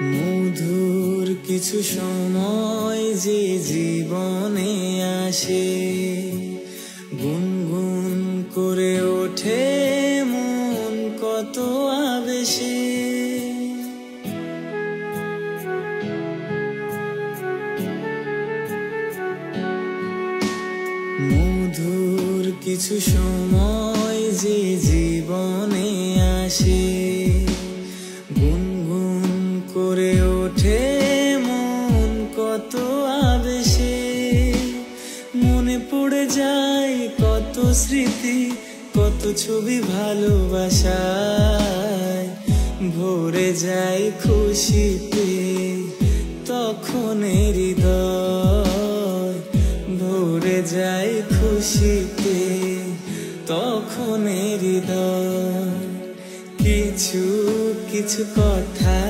মধুর কিছু সময় যে জীবনে আসে, গুনগুন করে ওঠে মন কত আবেশে। মধুর কিছু সময় যে জীবনে আসে, গুনগুন করে ওঠে মন কত আবেশে। মনে পড়ে যায় কত স্মৃতি, কত ছবি ভালোবাসায়। ভরে যায় খুশিতে তখন হৃদয়, ভরে যায় খুশিতে তখন হৃদয়। কিছু কিছু কথা